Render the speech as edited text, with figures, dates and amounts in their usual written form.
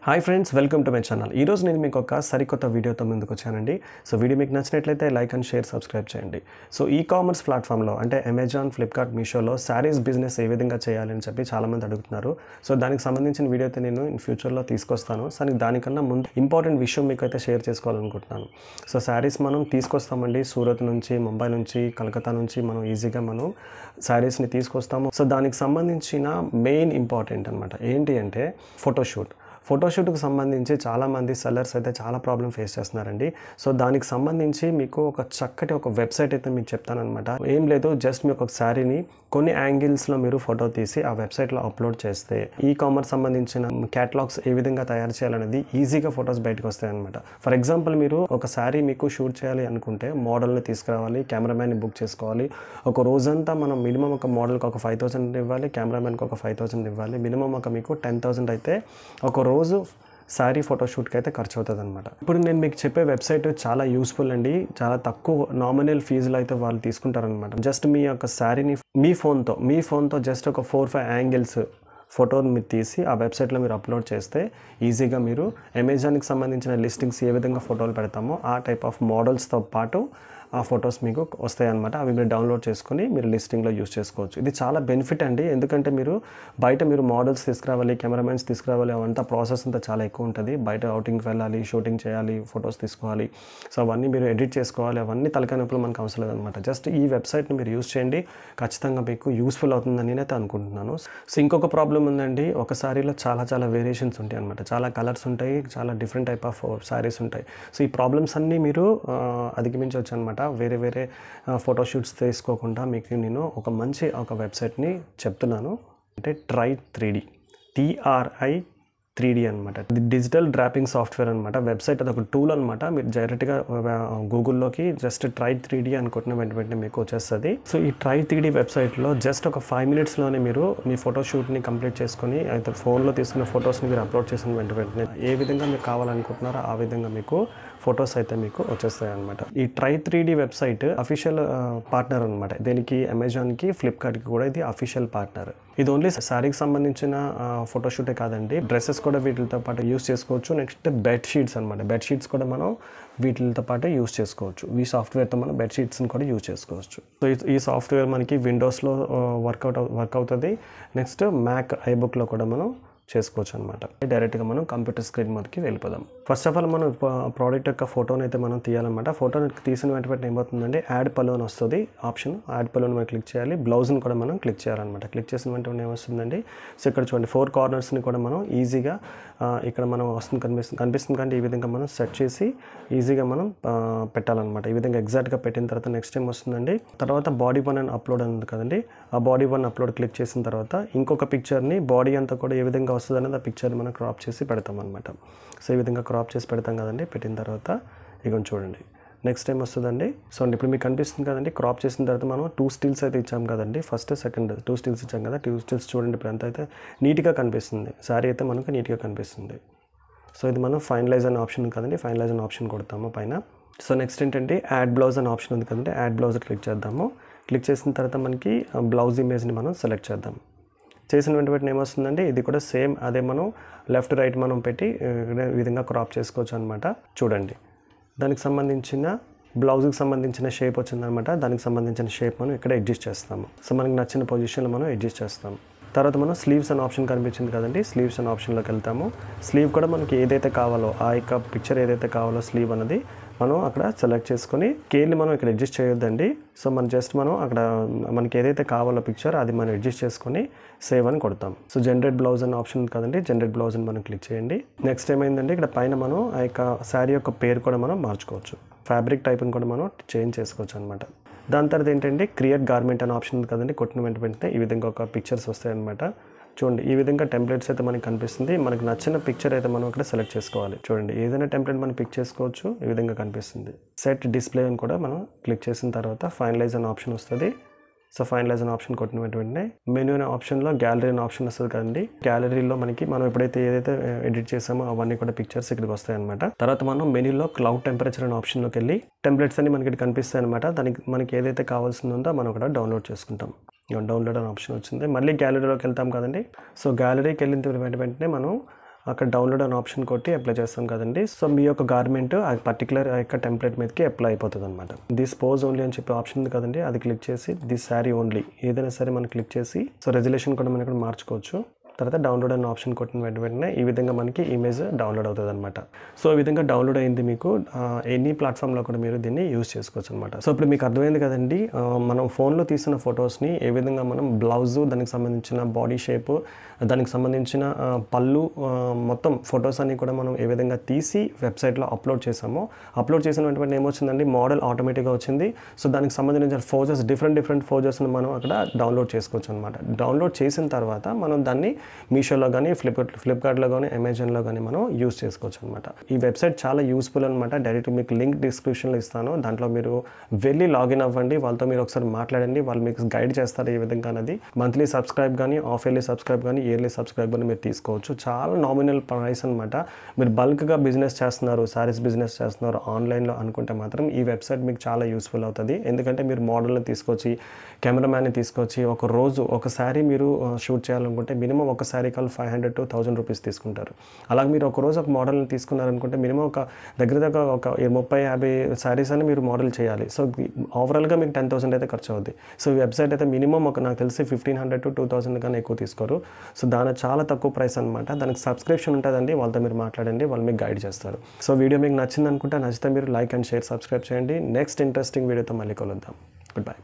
Hi friends, welcome to my channel. ఈరోజు నేను మీకు ఒక సరికొత్త వీడియోతో ముందుకు వచ్చానండి. సో వీడియో మీకు నచ్చినట్లయితే లైక్ అండ్ షేర్, సబ్స్క్రైబ్ చేయండి. సో ఈ కామర్స్ ప్లాట్ఫామ్లో అంటే అమెజాన్, ఫ్లిప్కార్ట్, మీషోలో శారీస్ బిజినెస్ ఏ విధంగా చేయాలని చెప్పి చాలామంది అడుగుతున్నారు. సో దానికి సంబంధించిన వీడియో అయితే నేను ఇన్ ఫ్యూచర్లో తీసుకొస్తాను. సో దానికన్నా ముందు ఇంపార్టెంట్ విషయం మీకు అయితే షేర్ చేసుకోవాలనుకుంటున్నాను. సో శారీస్ మనం తీసుకొస్తామండి. సూరత్ నుంచి, ముంబై నుంచి, కలకత్తా నుంచి మనం ఈజీగా మనం శారీస్ని తీసుకొస్తాము. సో దానికి సంబంధించిన మెయిన్ ఇంపార్టెంట్ అనమాట ఏంటి అంటే ఫోటోషూట్కి సంబంధించి చాలామంది సెల్లర్స్ అయితే చాలా ప్రాబ్లం ఫేస్ చేస్తున్నారండి. సో దానికి సంబంధించి మీకు ఒక చక్కటి వెబ్సైట్ అయితే మీకు చెప్తానమాట. ఏం లేదు, జస్ట్ మీకు ఒక శారీని కొన్ని యాంగిల్స్లో మీరు ఫోటో తీసి ఆ వెబ్సైట్లో అప్లోడ్ చేస్తే ఈ కామర్స్ సంబంధించిన క్యాటలాగ్స్ ఏ విధంగా తయారు చేయాలనేది ఈజీగా ఫొటోస్ బయటకు వస్తాయి అనమాట. ఫర్ ఎగ్జాంపుల్, మీరు ఒక శారీ మీకు షూట్ చేయాలి అనుకుంటే మోడల్ని తీసుకురావాలి, కెమెరామ్యాన్ని బుక్ చేసుకోవాలి. ఒక రోజంతా మనం మినిమం ఒక మోడల్కి ఒక 5,000 ఇవ్వాలి, కెమెరామ్యాన్కి ఒక 5,000 ఇవ్వాలి. మినిమం ఒక మీకు 10,000 అయితే ఒక రోజు శారీ ఫోటోషూట్కి అయితే ఖర్చు అవుతుంది అనమాట. ఇప్పుడు నేను మీకు చెప్పే వెబ్సైట్ చాలా యూస్ఫుల్ అండి. చాలా తక్కువ నామినల్ ఫీజులు అయితే వాళ్ళు తీసుకుంటారనమాట. జస్ట్ మీ యొక్క శారీని మీ ఫోన్తో జస్ట్ ఒక 4-5 యాంగిల్స్ ఫోటోని మీరు తీసి ఆ వెబ్సైట్లో మీరు అప్లోడ్ చేస్తే ఈజీగా మీరు అమెజాన్కి సంబంధించిన లిస్టింగ్స్ ఏ విధంగా ఫోటోలు పెడతామో ఆ టైప్ ఆఫ్ మోడల్స్తో పాటు ఆ ఫొటోస్ మీకు వస్తాయి అన్నమాట. అవి మీరు డౌన్లోడ్ చేసుకొని మీరు లిస్టింగ్లో యూస్ చేసుకోవచ్చు. ఇది చాలా బెనిఫిట్ అండి. ఎందుకంటే మీరు మోడల్స్ తీసుకురావాలి, కెమెరామెన్స్ తీసుకురావాలి, అవంతా ప్రాసెస్ అంతా చాలా ఎక్కువ ఉంటుంది. బయట అవుటింగ్కి వెళ్ళాలి, షూటింగ్ చేయాలి, ఫొటోస్ తీసుకోవాలి. సో అవన్నీ మీరు ఎడిట్ చేసుకోవాలి. అవన్నీ తలకాయ నొప్పులు మనకు అవసరం లేదనమాట. జస్ట్ ఈ వెబ్సైట్ని మీరు యూస్ చేయండి, ఖచ్చితంగా మీకు యూస్ఫుల్ అవుతుందని నేనైతే అనుకుంటున్నాను. సో ఇంకొక ప్రాబ్లం ఉందండి, ఒక శారీలో చాలా వేరియేషన్స్ ఉంటాయి అనమాట. చాలా కలర్స్ ఉంటాయి, చాలా డిఫరెంట్ టైప్ ఆఫ్ శారీస్ ఉంటాయి. సో ఈ ప్రాబ్లమ్స్ అన్నీ మీరు అధిగమించవచ్చు అనమాట. వేరే ఫోటోషూట్స్ తీసుకోకుండా మీకు నేను ఒక మంచి వెబ్సైట్ని చెప్తున్నాను. అంటే ట్రై3D, TRI3D అనమాట. ఇది డిజిటల్ డ్రాపింగ్ సాఫ్ట్వేర్ అనమాట. వెబ్సైట్ అది ఒక టూల్ అనమాట. మీరు డైరెక్ట్గా గూగుల్లోకి జస్ట్ ట్రై3D అనుకుంటున్న వెంటనే మీకు వచ్చేస్తుంది. సో ఈ ట్రై3D వెబ్సైట్లో జస్ట్ ఒక 5 minutesలోనే మీరు మీ ఫోటోషూట్ని కంప్లీట్ చేసుకొని అయితే ఫోన్లో తీసుకున్న ఫొటోస్ని మీరు అప్లోడ్ చేసిన వెంటనే ఏ విధంగా మీకు కావాలనుకుంటున్నారో ఆ విధంగా మీకు ఫొటోస్ అయితే మీకు వచ్చేస్తాయి అనమాట. ఈ ట్రై3D వెబ్సైట్ అఫీషియల్ పార్ట్నర్ అనమాట. దీనికి అమెజాన్కి, ఫ్లిప్కార్ట్కి కూడా ఇది అఫీషియల్ పార్ట్నర్. ఇది ఓన్లీ శారీకి సంబంధించిన ఫోటోషూటే కాదండి, డ్రెస్సెస్ కూడా వీటితో పాటు యూస్ చేసుకోవచ్చు. నెక్స్ట్ బెడ్షీట్స్ అనమాట. బెడ్షీట్స్ కూడా మనం వీటితో పాటు యూస్ చేసుకోవచ్చు. ఈ సాఫ్ట్వేర్తో మనం బెడ్షీట్స్ని కూడా యూస్ చేసుకోవచ్చు. సో ఈ సాఫ్ట్వేర్ మనకి విండోస్లో వర్క్ అవుతుంది. నెక్స్ట్ మ్యాక్ ఐబుక్లో కూడా మనం చేసుకోవచ్చు అనమాట. డైరెక్ట్గా మనం కంప్యూటర్ స్క్రీన్ మీదకి వెళ్ళిపోదాం. ఫస్ట్ ఆఫ్ ఆల్ మనం ప్రోడక్ట్ యొక్క ఫోటోని అయితే మనం తీయాలన్నమాట. ఫోటోని తీసిన వెంటనే ఏమవుతుందంటే యాడ్ పలో అని వస్తుంది ఆప్షన్. యాడ్ పలోని మనం క్లిక్ చేయాలి. బ్లౌజ్ని కూడా మనం క్లిక్ చేయాలన్నమాట. క్లిక్ చేసిన వెంటనే ఏమొస్తుందండి, సో ఇక్కడ చూడండి 4 కార్నర్స్ని కూడా మనం ఈజీగా ఇక్కడ మనం కనిపిస్తుంది కానీ ఈ విధంగా మనం సెట్ చేసి ఈజీగా మనం పెట్టాలన్నమాట. ఈ విధంగా ఎగ్జాక్ట్గా పెట్టిన తర్వాత నెక్స్ట్ టైం వస్తుందండి, తర్వాత బాడీ 1 అని అప్లోడ్ ఉంది కదండి, ఆ బాడీ 1 అప్లోడ్ క్లిక్ చేసిన తర్వాత ఇంకొక పిక్చర్ని బాడీ అంతా కూడా ఏ విధంగా వస్తుంది అనేది ఆ పిక్చర్ని మనం క్రాప్ చేసి పెడతాం అనమాట. సో ఈ విధంగా క్రాప్ చేసి పెడతాం కదండి. పెట్టిన తర్వాత ఇక చూడండి నెక్స్ట్ టైం వస్తుందండి. సో ఇప్పుడు మీకు కనిపిస్తుంది కదండి, క్రాప్ చేసిన తర్వాత మనం 2 స్టిల్స్ అయితే ఇచ్చాం కదండి. ఫస్ట్ సెకండ్ 2 స్టిల్స్ ఇచ్చాం కదా. 2 స్టిల్స్ చూడండి ఇప్పుడు ఎంత అయితే నీట్గా కనిపిస్తుంది. శారీ అయితే మనకు నీట్గా కనిపిస్తుంది. సో ఇది మనం ఫైనలైజ్ అనే ఆప్షన్ కదండి, ఫైనలైజ్ అనే ఆప్షన్ కొడతాము పైన. సో నెక్స్ట్ ఏంటంటే యాడ్ బ్లౌజ్ అనే ఆప్షన్ ఉంది కదండి, యాడ్ బ్లౌజ్ క్లిక్ చేద్దాము. క్లిక్ చేసిన తర్వాత మనకి బ్లౌజ్ ఇమేజ్ని మనం సెలెక్ట్ చేద్దాం. చేసిన వెంటనే ఏమొస్తుందండి, ఇది కూడా సేమ్ అదే మనం లెఫ్ట్ రైట్ మనం పెట్టి ఈ విధంగా క్రాప్ చేసుకోవచ్చు అనమాట. చూడండి దానికి సంబంధించిన బ్లౌజ్కి సంబంధించిన షేప్ వచ్చిందనమాట. దానికి సంబంధించిన షేప్ మనం ఇక్కడ అడ్జస్ట్ చేస్తాము. సో మనకి నచ్చిన పొజిషన్లో మనం అడ్జస్ట్ చేస్తాము. తర్వాత మనం స్లీవ్స్ అనే ఆప్షన్ కనిపించింది కదండి, స్లీవ్స్ అనే ఆప్షన్లోకి వెళ్తాము. స్లీవ్ కూడా మనకి ఏదైతే కావాలో ఆ యొక్క పిక్చర్ ఏదైతే కావాలో స్లీవ్ అనేది మనం అక్కడ సెలెక్ట్ చేసుకొని స్కేల్ని మనం ఇక్కడ అడ్జస్ట్ చేయొద్దండి. సో మనం అక్కడ మనకి ఏదైతే కావాలో పిక్చర్ అది మనం అడ్జస్ట్ చేసుకొని సేవ్ అని కొడతాం. సో జనరేట్ బ్లౌజ్ అనే ఆప్షన్ కదండి, జనరేట్ బ్లౌజ్ అని మనం క్లిక్ చేయండి. నెక్స్ట్ ఏమైందండి, ఇక్కడ పైన మనం ఆ యొక్క శారీ యొక్క పేరు కూడా మనం మార్చుకోవచ్చు. ఫ్యాబ్రిక్ టైప్ని కూడా మనం చేంజ్ చేసుకోవచ్చు అనమాట. దాని తర్వాత ఏంటంటే క్రియేట్ గార్మెంట్ అనే ఆప్షన్ ఉంది కదండి, కొట్టిన వెంటనే ఈ విధంగా ఒక పిక్చర్స్ వస్తాయి అనమాట. చూడండి ఈ విధంగా టెంప్లెట్స్ అయితే మనకి కనిపిస్తుంది. మనకి నచ్చిన పిక్చర్ అయితే మనం ఇక్కడ సెలెక్ట్ చేసుకోవాలి. చూడండి ఏదైనా టెంప్లెట్ మనం పిక్ చేసుకోవచ్చు. ఈ విధంగా కనిపిస్తుంది. సెట్ డిస్ప్లే అని కూడా మనం క్లిక్ చేసిన తర్వాత ఫైనలైజ్ అనే ఆప్షన్ వస్తుంది. సో ఫైనలైజ్ అనే ఆప్షన్ కొట్టిన వెంటనే మెనూ అనే ఆప్షన్లో గ్యాలరీ అనే ఆప్షన్ వస్తుంది కదండి. గ్యాలరీలో మనం ఎప్పుడైతే ఏదైతే ఎడిట్ చేసామో అవన్నీ కూడా పిక్చర్స్ ఇక్కడికి వస్తాయి అనమాట. తర్వాత మనం మెనూలో క్లౌడ్ టెంపరేచర్ అనే ఆప్షన్లోకి వెళ్ళి టెంప్లెట్స్ అన్ని మనకి కనిపిస్తాయి అనమాట. మనకి ఏదైతే కావాల్సిందో మనం అక్కడ డౌన్లోడ్ చేసుకుంటాం. డౌన్లోడ్ అనే ఆప్షన్ వచ్చింది. మళ్ళీ గ్యాలరీలోకి వెళ్తాం కదండి. సో గ్యాలరీకి వెళ్ళిన వెంటనే మనం అక్కడ డౌన్లోడ్ అనే ఆప్షన్ కొట్టి అప్లై చేస్తాం కదండి. సో మీ యొక్క గార్మెంట్ ఆ పర్టికులర్ ఆ యొక్క టెంప్లెట్ మీదకి అప్లై అయిపోతుంది అనమాట. దిస్ పోజ్ ఓన్లీ అని చెప్పి ఆప్షన్ ఉంది కదండి, అది క్లిక్ చేసి దిస్ శారీ ఓన్లీ ఏదైనా సరే మనం క్లిక్ చేసి సో రెజల్యూషన్ కూడా మనం ఇక్కడ మార్చుకోవచ్చు. తర్వాత డౌన్లోడ్ అనే ఆప్షన్ కొట్టిన వెంటనే ఈ విధంగా మనకి ఇమేజ్ డౌన్లోడ్ అవుతుంది అనమాట. సో ఈ విధంగా డౌన్లోడ్ అయింది మీకు ఎనీ ప్లాట్ఫామ్లో కూడా మీరు దీన్ని యూజ్ చేసుకోవచ్చు అనమాట. సో ఇప్పుడు మీకు అర్థమైంది కదండి, మనం ఫోన్లో తీసిన ఫొటోస్ని ఏ విధంగా మనం బ్లౌజు, దానికి సంబంధించిన బాడీ షేపు, దానికి సంబంధించిన పళ్ళు, మొత్తం ఫొటోస్ అన్ని కూడా మనం ఏ విధంగా తీసి వెబ్సైట్లో అప్లోడ్ చేసామో, అప్లోడ్ చేసిన వెంటనే ఏమొచ్చిందండి, మోడల్ ఆటోమేటిక్గా వచ్చింది. సో దానికి సంబంధించిన ఫోజెస్, డిఫరెంట్ ఫోజెస్ని మనం అక్కడ డౌన్లోడ్ చేసుకోవచ్చు అనమాట. డౌన్లోడ్ చేసిన తర్వాత మనం దాన్ని మీషోలో కానీ ఫ్లిప్కార్ట్లో కానీ అమెజాన్లో కానీ మనం యూస్ చేసుకోవచ్చు అనమాట. ఈ వెబ్సైట్ చాలా యూస్ఫుల్ అనమాట. డైరెక్ట్ మీకు లింక్ డిస్క్రిప్షన్లో ఇస్తాను, దాంట్లో మీరు వెళ్ళి లాగిన్ అవ్వండి, వాళ్ళతో మీరు ఒకసారి మాట్లాడండి, వాళ్ళు మీకు గైడ్ చేస్తారు ఏ విధంగా అనేది. మంత్లీ సబ్స్క్రైబ్ కానీ, హాఫ్ ఇయర్లీ సబ్స్క్రైబ్ కానీ, ఇయర్లీ సబ్స్క్రైబ్ కానీ మీరు తీసుకోవచ్చు. చాలా నామినల్ ప్రైస్ అనమాట. మీరు బల్క్గా బిజినెస్ చేస్తున్నారు, శారీస్ బిజినెస్ చేస్తున్నారు ఆన్లైన్లో అనుకుంటే మాత్రం ఈ వెబ్సైట్ మీకు చాలా యూస్ఫుల్ అవుతుంది. ఎందుకంటే మీరు మోడల్ని తీసుకొచ్చి, కెమెరామ్యాన్ని తీసుకొచ్చి ఒక రోజు ఒక శారీ మీరు షూట్ చేయాలనుకుంటే మినిమం ఒక శారీ కాల్ 500 to 1000 రూపీస్ తీసుకుంటారు. అలాగే మీరు ఒక రోజు ఒక మోడల్ని తీసుకున్నారనుకుంటే మినిమం ఒక దగ్గర ఒక 30-50 శారీస్ అని మీరు మోడల్ చేయాలి. సో ఓవరాల్గా మీకు 10,000 అయితే ఖర్చు అవుద్ది. సో ఈ వెబ్సైట్ అయితే మినిమం నాకు తెలిసి 1500 to 2000 కన్నా ఎక్కువ తీసుకోరు. సో దాని చాలా తక్కువ ప్రైస్ అనమాట. దానికి సబ్స్క్రిప్షన్ ఉంటుందండి, వాళ్ళతో మీరు మాట్లాడండి, వాళ్ళు మీకు గైడ్ చేస్తారు. సో వీడియో మీకు నచ్చింది అనుకుంటే, నచ్చితే మీరు లైక్ అండ్ షేర్, సబ్స్క్రైబ్ చేయండి. నెక్స్ట్ ఇంట్రెస్టింగ్ వీడియోతో మళ్ళీ కలుద్దాం. Good bye.